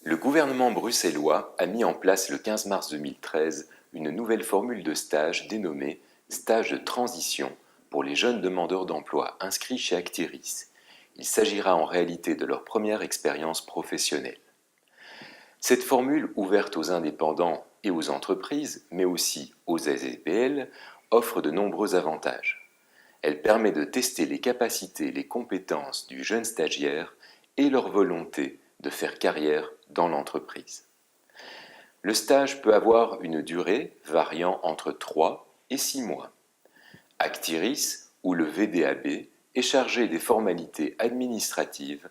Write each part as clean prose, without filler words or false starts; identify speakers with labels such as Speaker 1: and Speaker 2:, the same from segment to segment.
Speaker 1: Le gouvernement bruxellois a mis en place le 15 mars 2013 une nouvelle formule de stage dénommée stage de transition pour les jeunes demandeurs d'emploi inscrits chez Actiris. Il s'agira en réalité de leur première expérience professionnelle. Cette formule, ouverte aux indépendants et aux entreprises, mais aussi aux SAPL, offre de nombreux avantages. Elle permet de tester les capacités et les compétences du jeune stagiaire et leur volonté de faire carrière dans l'entreprise. Le stage peut avoir une durée variant entre 3 et 6 mois. Actiris, ou le VDAB, est chargé des formalités administratives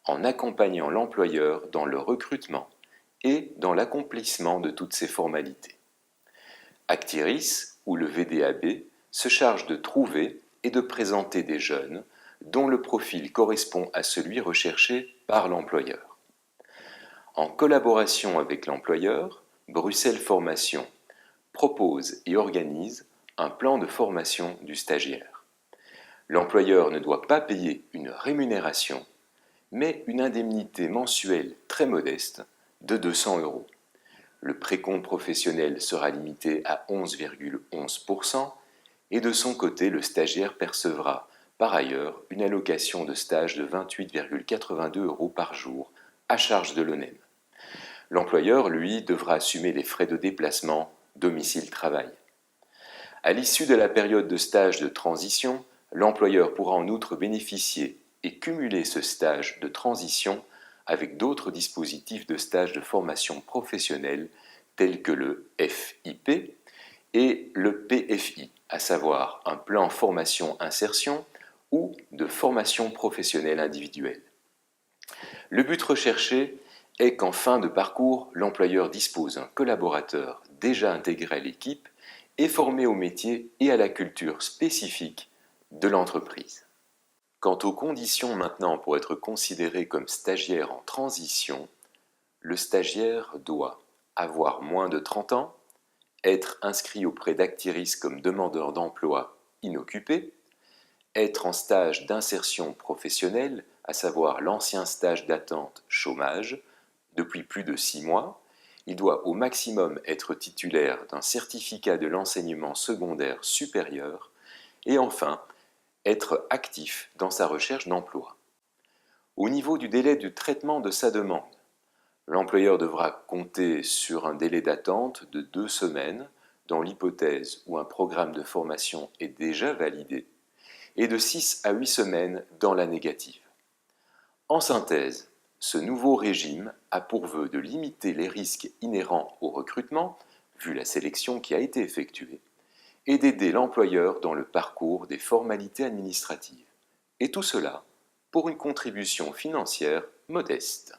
Speaker 1: en accompagnant l'employeur dans le recrutement et dans l'accomplissement de toutes ces formalités. Actiris, ou le VDAB, se charge de trouver et de présenter des jeunes dont le profil correspond à celui recherché par l'employeur. En collaboration avec l'employeur, Bruxelles Formation propose et organise un plan de formation du stagiaire. L'employeur ne doit pas payer une rémunération, mais une indemnité mensuelle très modeste de 200 €. Le précompte professionnel sera limité à 11,11% et de son côté, le stagiaire percevra par ailleurs une allocation de stage de 28,82 € par jour à charge de l'ONEM. L'employeur, lui, devra assumer les frais de déplacement domicile-travail. À l'issue de la période de stage de transition, l'employeur pourra en outre bénéficier et cumuler ce stage de transition avec d'autres dispositifs de stage de formation professionnelle tels que le FIP et le PFI, à savoir un plan formation-insertion ou de formation professionnelle individuelle. Le but recherché est qu'en fin de parcours, l'employeur dispose d'un collaborateur déjà intégré à l'équipe et formé au métier et à la culture spécifique de l'entreprise. Quant aux conditions maintenant pour être considéré comme stagiaire en transition, le stagiaire doit avoir moins de 30 ans, être inscrit auprès d'Actiris comme demandeur d'emploi inoccupé, être en stage d'insertion professionnelle, à savoir l'ancien stage d'attente chômage, depuis plus de 6 mois. Il doit au maximum être titulaire d'un certificat de l'enseignement secondaire supérieur et enfin être actif dans sa recherche d'emploi. Au niveau du délai de traitement de sa demande, l'employeur devra compter sur un délai d'attente de 2 semaines dans l'hypothèse où un programme de formation est déjà validé et de 6 à 8 semaines dans la négative. En synthèse, ce nouveau régime a pour vœu de limiter les risques inhérents au recrutement, vu la sélection qui a été effectuée, et d'aider l'employeur dans le parcours des formalités administratives. Et tout cela pour une contribution financière modeste.